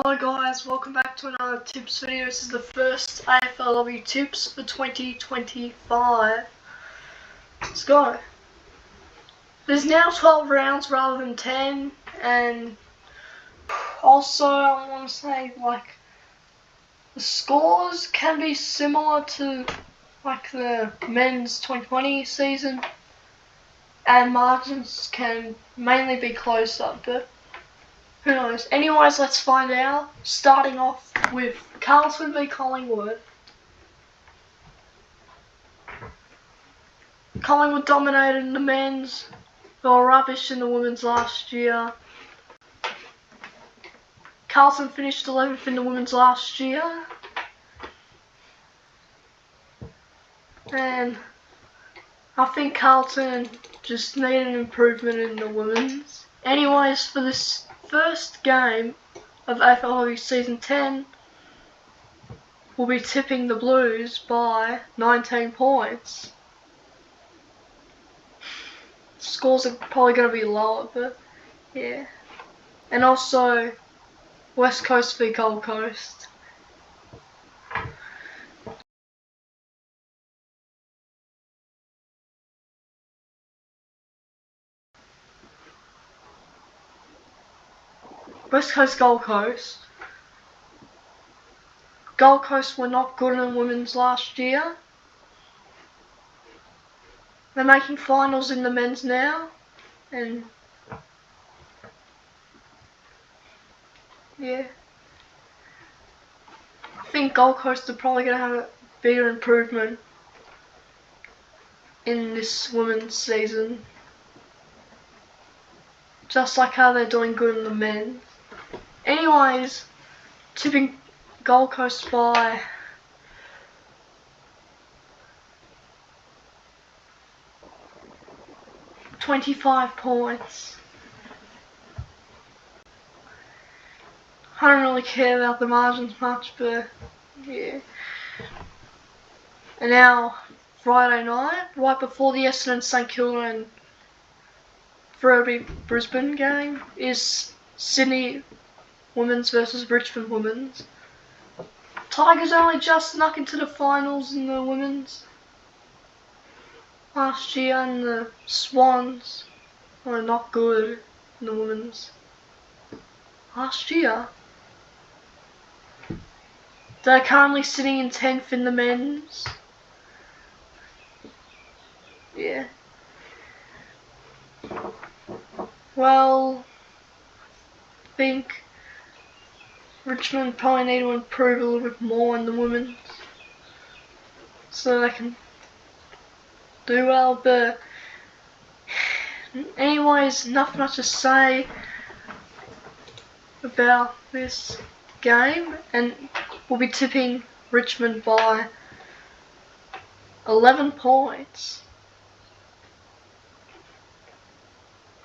Hello guys, welcome back to another tips video. This is the first AFLW tips for 2025. Let's go. There's now 12 rounds rather than 10, and also I want to say the scores can be similar to the men's 2020 season, and margins can mainly be closer, but who knows? Anyways, let's find out. Starting off with Carlton v Collingwood. Collingwood dominated in the men's. They were rubbish in the women's last year. Carlton finished 11th in the women's last year. And I think Carlton just need an improvement in the women's. Anyways, for this first game of AFLW Season 10, we'll be tipping the Blues by 19 points. Scores are probably going to be lower, but yeah. And also, West Coast v Gold Coast. West Coast, Gold Coast. Gold Coast were not good in women's last year. They're making finals in the men's now, and yeah. I think Gold Coast are probably going to have a bigger improvement in this women's season. Just like how they're doing good in the men's. Anyways, tipping Gold Coast by 25 points. I don't really care about the margins much, but yeah. And now, Friday night, right before the Essendon St Kilda and Brisbane game, is Sydney Women's versus Richmond Women's. Tigers only just snuck into the finals in the women's last year, and the Swans were not good in the women's last year. They're currently sitting in 10th in the men's. Yeah. Well, I think Richmond probably need to improve a little bit more in the women's so they can do well, but anyways, nothing much to say about this game, and we'll be tipping Richmond by 11 points.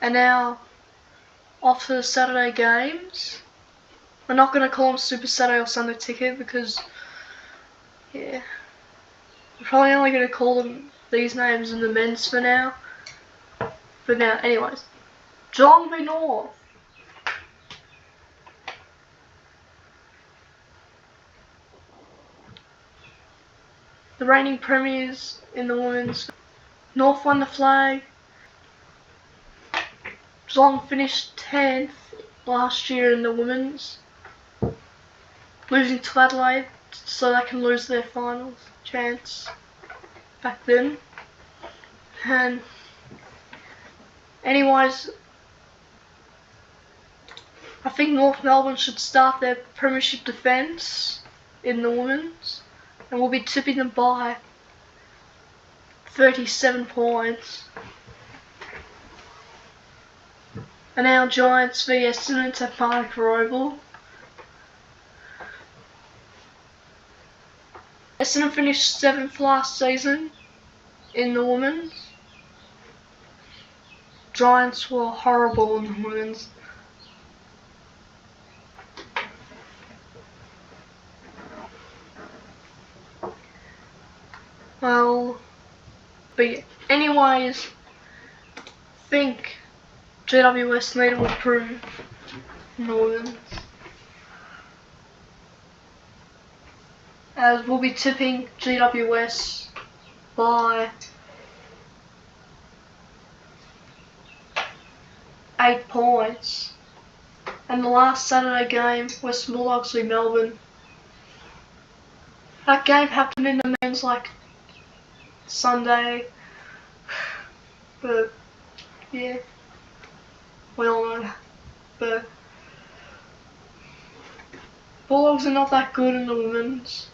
And now, off to the Saturday games. We're not going to call them Super Saturday or Sunday Ticket because, yeah, we're probably only going to call them these names in the men's for now. But now, anyways, Geelong v North. The reigning premiers in the women's. North won the flag. Geelong finished 10th last year in the women's, losing to Adelaide, so they can lose their finals chance back then. And anyways, I think North Melbourne should start their premiership defence in the women's, and we'll be tipping them by 37 points. And now Giants v Essendon at Parker Oval. Essendon finished 7th last season in the women's. Giants were horrible in the women's. Well, but anyways, I think GWS need to improve in the women's. as we'll be tipping GWS by 8 points. And the last Saturday game, West Bulldogs v Melbourne. That game happened in the men's Sunday, but yeah, we all know that. But Bulldogs are not that good in the women's.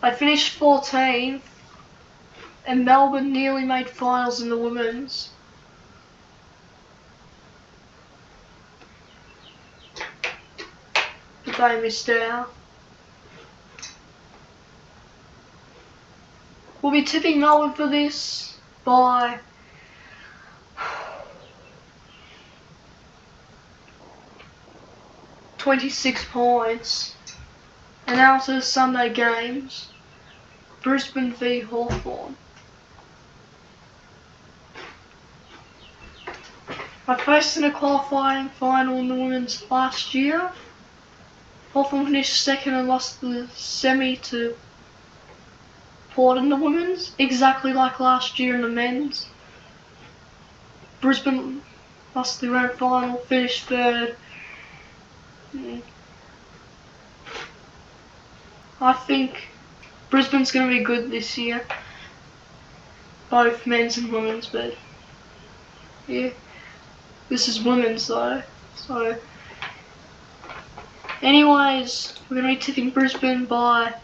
They finished 14th, and Melbourne nearly made finals in the women's. But they missed out. We'll be tipping Melbourne for this by 26 points. And now to the Sunday games. Brisbane v Hawthorn. I faced in a qualifying final in the women's last year. Hawthorn finished second and lost the semi to Port in the women's, exactly like last year in the men's. Brisbane lost the grand final, finished third. I think Brisbane's going to be good this year, both men's and women's, but yeah, this is women's though, so anyways, we're going to be tipping Brisbane by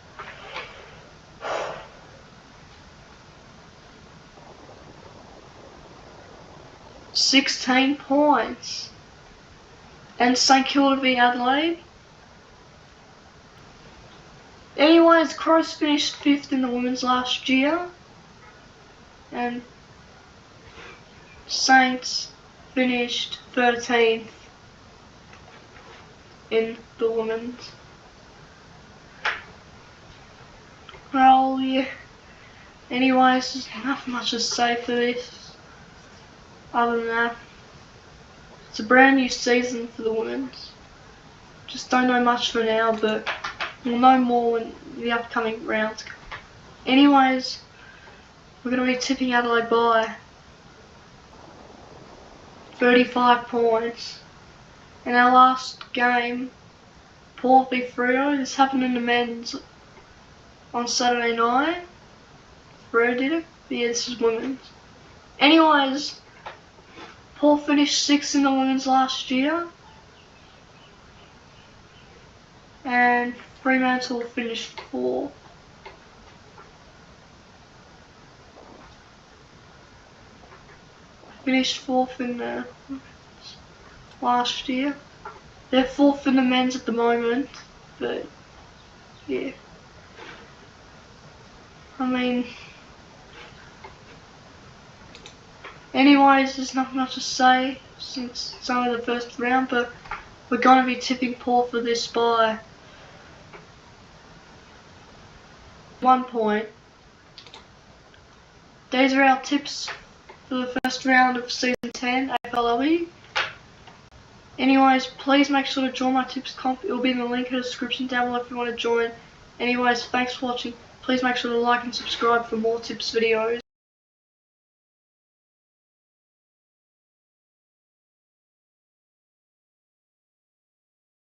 16 points. And St Kilda v Adelaide. Anyways, Crows finished 5th in the women's last year. And Saints finished 13th in the women's. Well, yeah. Anyways, there's not much to say for this. Other than that, it's a brand new season for the women's. Just don't know much for now, but we'll know more in the upcoming rounds. Anyways, we're going to be tipping Adelaide by 35 points. In our last game, Port v Freo, this happened in the men's on Saturday night. Freo did it, but yeah, this is women's. Anyways, Port finished 6th in the women's last year. And Fremantle finished 4th. Finished 4th in the last year. They're 4th in the men's at the moment, but yeah. I mean, anyways, there's not much to say since it's only the first round, but we're going to be tipping Port for this by 1 point. These are our tips for the first round of Season 10 AFLW. Anyways, please make sure to join my tips comp. It will be in the link in the description down below if you want to join. Anyways, thanks for watching. Please make sure to like and subscribe for more tips videos.